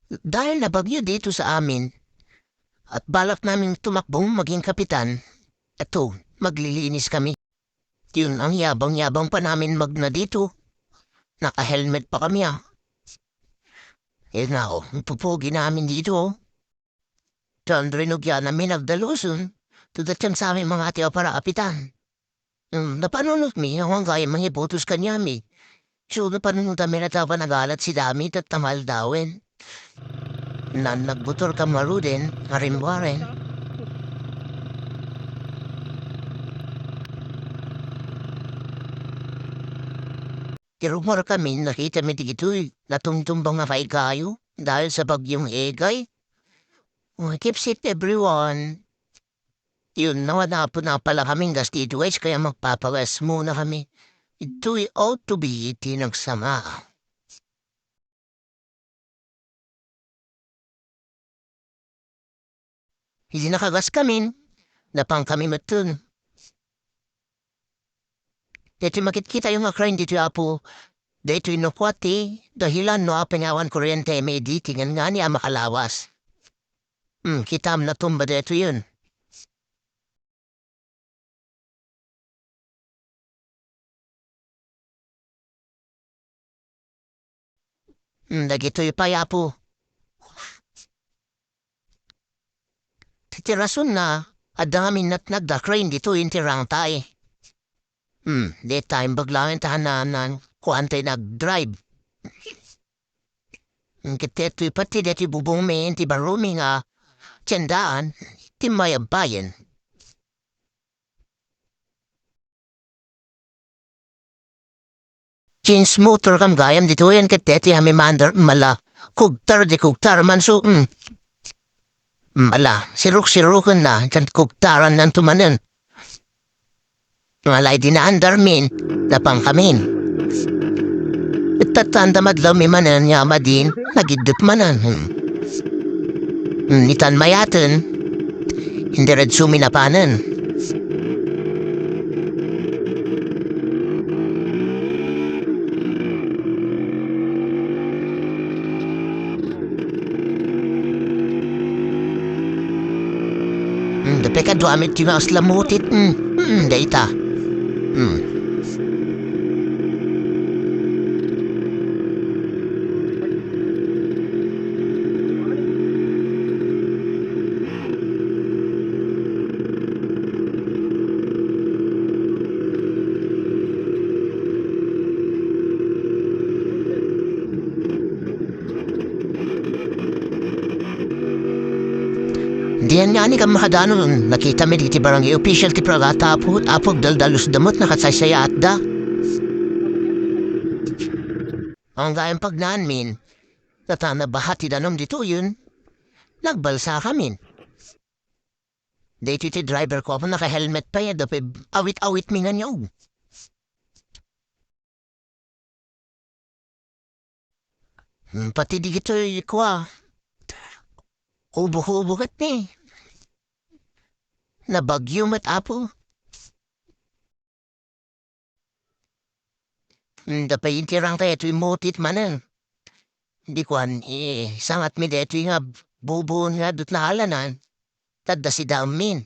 Dahil nabagyo dito sa amin at balak naming tumakbong maging kapitan, eto, maglilinis kami. Yun ang yabang-yabang pa namin magna dito. Naka-helmet pa kami ah. Eh na oh, ang pupugi namin dito oh. Rinog yan namin of the Luzon. Tudatyan sa aming mga atiyo para kapitan. Napanunod mi, ang gaya mga iputos kanyami. So napanunod kami na tapa nagalat si Damit at tamal dawin. Na nagbutor ka marudin, harimwaren. Tirumor kami, nakita mi digito'y natungtumbang nga kay kayo dahil sa bagyong egay. Oh, keep safe everyone. Yun, nawala po na pala kaming gastitues kaya magpapagas muna kami. Ito'y ought to be tinagsama. Hindi nakagas kami. Napang kami matun. Dito makikita yung akrain dito apo. Dito inukwati. Dahilan no apengawan kuryente may ditingan nga niya makalawas. Kitam na tumba dito yun. Dagito'y payapo. Titirasun na. Adamin na't nagdakrain dito intirang tayo. Di time baglangin tahanan ng kuantay nag-drive. Kiteto'y pati deti bubong may ti barumi nga tiyandaan ti mayabayan. Chins motor kam gayam dito yan kiteti hami mandar mala. Kugtar di kugtar man so mala siruk-sirukan na kan kugtaran ng tumanan. Malay dinaandar min napang kamin. Tatanda madlaw mi manan niya madin nagidip manan. Nitan mayatan hindi red suminapanan. Dapat ka duamit yung mas lamutit. Data. Diyan nga ni ka makadano nakita mi di ti barangay official ti pragata apod daldalus damot nakasaysaya at da. Ang gayang pagnaan min, natana bahati danom dito yun, nagbalsa kamin. Dito ti driver ko ako naka-helmet pa yan, dapat awit-awit mi nga niyaw. Pati di gito'y kwa, hubo-hubo kat ni. Nabagyo mat apo. Dapay intirang tayo ito'y motit manan. Hindi kwan, sangat mi deto nga bubuon nga dut na halanan. Tadda si damin.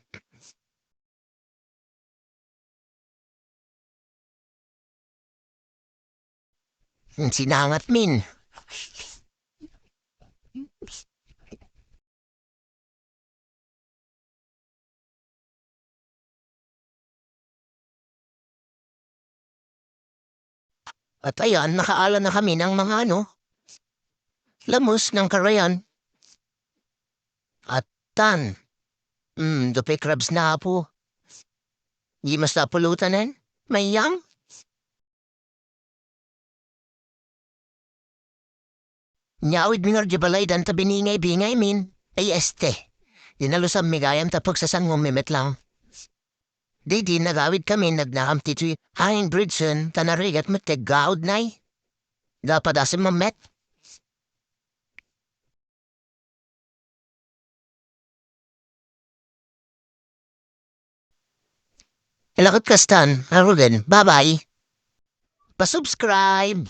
Sinangat min. At ayan, nakaala na kami ng mga lamos ng karayan. At tan, dope crabs na po. Di mas napulutanan, may yang. Nyawid mi nga balay dan tabi bingay min. Ay este. Dinalusam migayam tapag sa san ngumimit lang. Di nagawid kami nagnakam titoy haing bridgen tanarigat mategawd nay. Dapat asim mamet. Ilakot kastan, Aruden, bye-bye. Pa-subscribe!